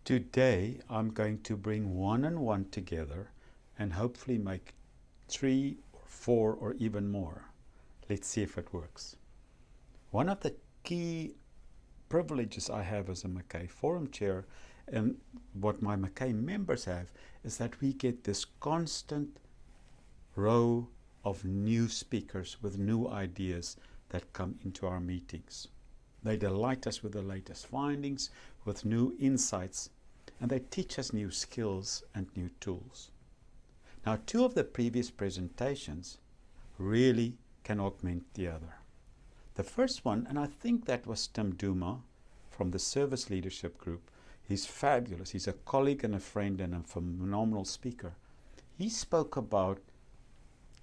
Today, I'm going to bring one and one together and hopefully make 3 or 4 or even more. Let's see if it works. One of the key privileges I have as a Mackay Forum Chair, and what my Mackay members have, is that we get this constant row of new speakers with new ideas that come into our meetings. They delight us with the latest findings, with new insights, and they teach us new skills and new tools. Now, 2 of the previous presentations really can augment the other. The first one, and I think that was Tim Duma from the Service Leadership Group. He's fabulous. He's a colleague and a friend and a phenomenal speaker. He spoke about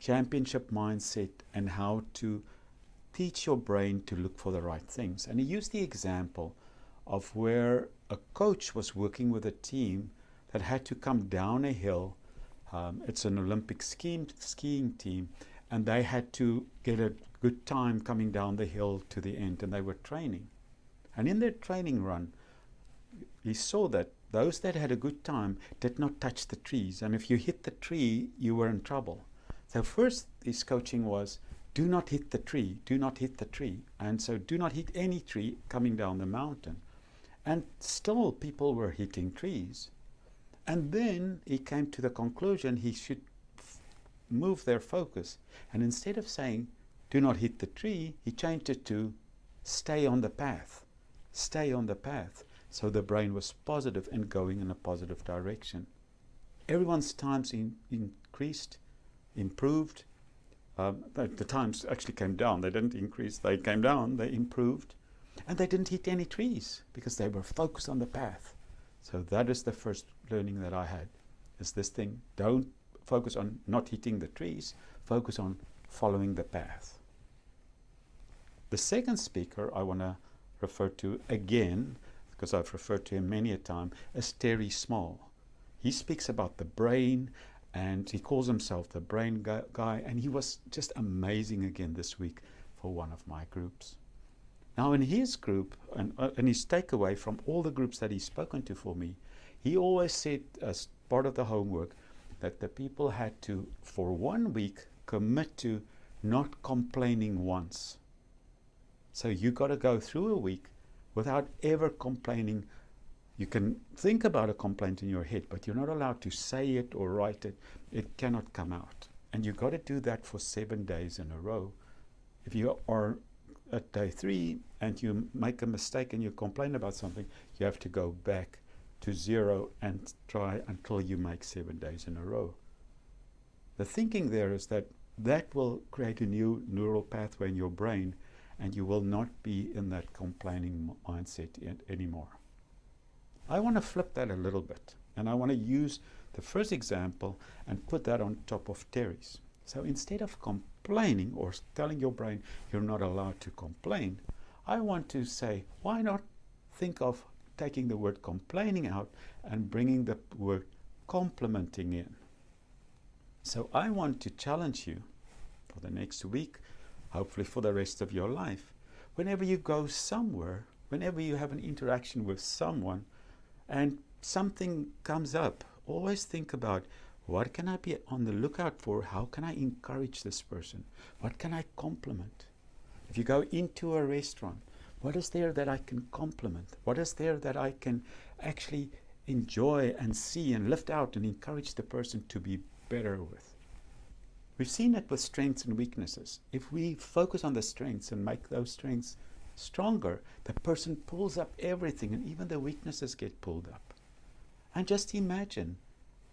championship mindset and how to teach your brain to look for the right things. And he used the example of where a coach was working with a team that had to come down a hill. It's an Olympic skiing team, and they had to get a good time coming down the hill to the end, and they were training. And in their training run, he saw that those that had a good time did not touch the trees, and if you hit the tree, you were in trouble. So first, his coaching was, do not hit the tree, do not hit the tree. And so do not hit any tree coming down the mountain. And still people were hitting trees. And then he came to the conclusion he should move their focus. And instead of saying, do not hit the tree, he changed it to stay on the path. Stay on the path. So the brain was positive and going in a positive direction. Everyone's times increased, improved. The times actually came down. They didn't increase. They came down. They improved. And they didn't hit any trees because they were focused on the path. So that is the first learning that I had, is this thing. Don't focus on not hitting the trees. Focus on following the path. The second speaker I want to refer to again, because I've referred to him many a time, is Terry Small. He speaks about the brain, and he calls himself the brain guy, and he was just amazing again this week for one of my groups. Now in his group, and his takeaway from all the groups that he's spoken to for me, he always said as part of the homework that the people had to, for 1 week, commit to not complaining once. So you got to go through a week without ever complaining. You can think about a complaint in your head, but you're not allowed to say it or write it. It cannot come out. And you've got to do that for 7 days in a row. If you are at day 3 and you make a mistake and you complain about something, you have to go back to 0 and try until you make 7 days in a row. The thinking there is that that will create a new neural pathway in your brain, and you will not be in that complaining mindset anymore. I want to flip that a little bit, and I want to use the first example and put that on top of Terry's. So instead of complaining or telling your brain you're not allowed to complain, I want to say, why not think of taking the word complaining out and bringing the word complimenting in? So I want to challenge you for the next week, hopefully for the rest of your life, whenever you go somewhere, whenever you have an interaction with someone, and something comes up, always think about, what can I be on the lookout for? How can I encourage this person? What can I compliment? If you go into a restaurant, what is there that I can compliment? What is there that I can actually enjoy and see and lift out and encourage the person to be better with? We've seen it with strengths and weaknesses. If we focus on the strengths and make those strengths stronger, the person pulls up everything, and even the weaknesses get pulled up. And just imagine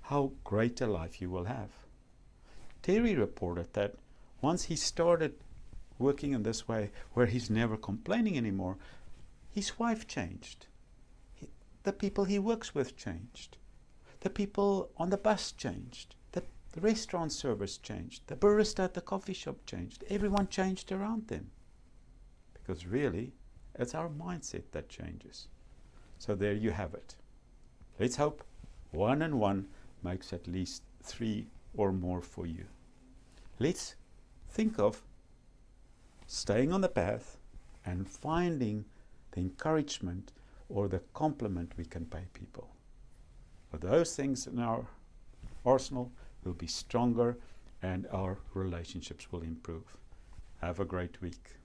how great a life you will have. Terry reported that once he started working in this way, where he's never complaining anymore, his wife changed. The people he works with changed. The people on the bus changed. The restaurant service changed. The barista at the coffee shop changed. Everyone changed around them. Because really, it's our mindset that changes. So there you have it. Let's hope 1 and 1 makes at least 3 or more for you. Let's think of staying on the path and finding the encouragement or the compliment we can pay people. With those things in our arsenal, we'll be stronger and our relationships will improve. Have a great week.